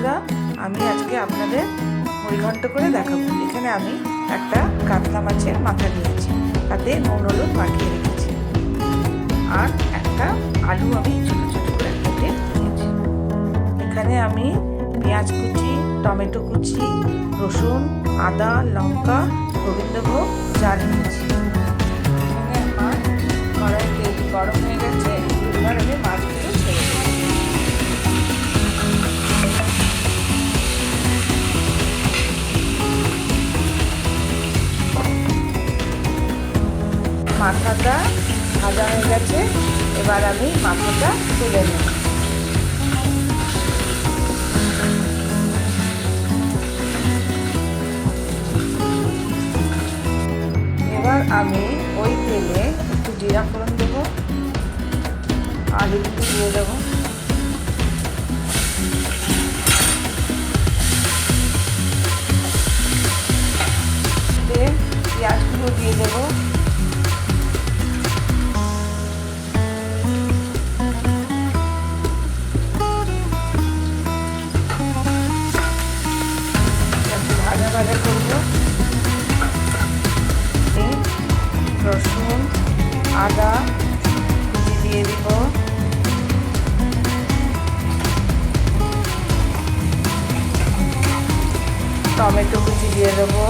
বন্ধুরা, আমি আজকে আপনাদের মুড়িঘণ্ট করে দেখাবো। এখানে আমি একটা কাতলা মাছের মাথা নিয়েছি, তাতে নুন হলুদ মাখিয়ে রেখেছি, আর একটা আলু আমি ছোটো ছোটো করে কেটে নিয়েছি। এখানে আমি পেঁয়াজ কুচি, টমেটো কুচি, রসুন, আদা, লঙ্কা, গোবিন্দভোগ চাল নিয়েছি। এখানে আমার কড়াই তেল গরম হয়ে গেছে, এবার আমি মাছগুলো ছেড়ে দেবো। মাথাটা ভাজা হয়ে গেছে, এবার আমি মাথাটা তুলে নেব। এবার আমি ওই তেলে একটু জিরা ফোড়ন দেবো, আলুগুলো দিয়ে দেবো, পেঁয়াজগুলো দিয়ে দেবো, ভাজা ভাজা করবো। রসুন, আদা কুচি দিয়ে দিব, টমেটো কুচি দিয়ে দেবো,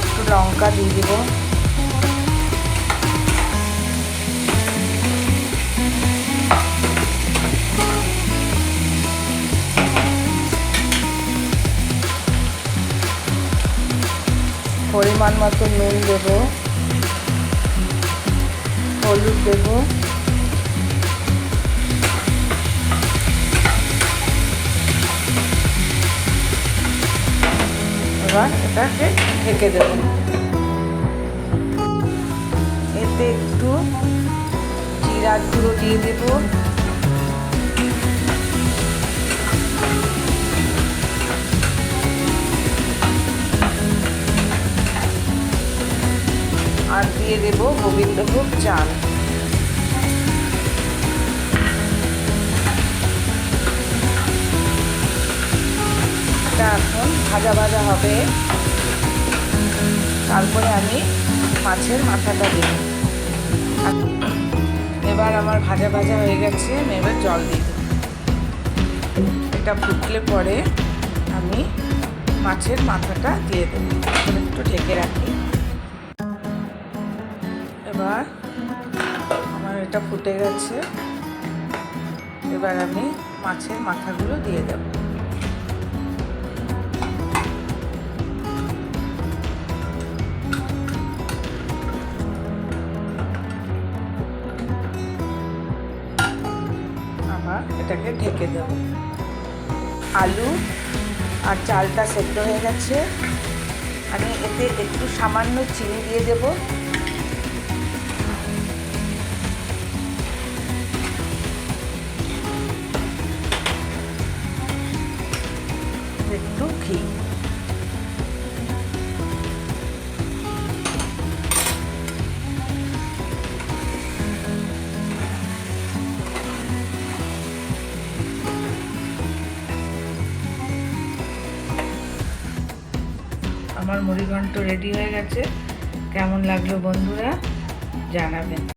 একটু লঙ্কা দিয়ে দিব, পরিমাণ মতো নুন দেব, হলুদ দেব, এবার এটাকে ঢেকে দেব। এতে একটু জিরার গুঁড়ো দিয়ে দেব, আর দিয়ে দেব গোবিন্দভোগ চাল। এটা এখন ভাজা ভাজা হবে, তারপরে আমি মাছের মাথাটা দেব। এবার আমার ভাজা ভাজা হয়ে গেছে, আমি এবার জল দিয়ে দেব। এটা ফুটলে পরে আমি মাছের মাথাটা দিয়ে দেব, একটু ঢেকে রাখি। এবার আমার এটা ফুটে গেছে, এবার আমি মাছের মাথাগুলো দিয়ে দেব। আবার এটাকে ঢেকে দেব। আলু আর চালটা সেদ্ধ হয়ে গেছে, আমি এতে একটু সামান্য চিনি দিয়ে দেব, একটু ঘি। আমার মুড়িঘণ্ট রেডি হয়ে গেছে। কেমন লাগলো বন্ধুরা জানাবেন।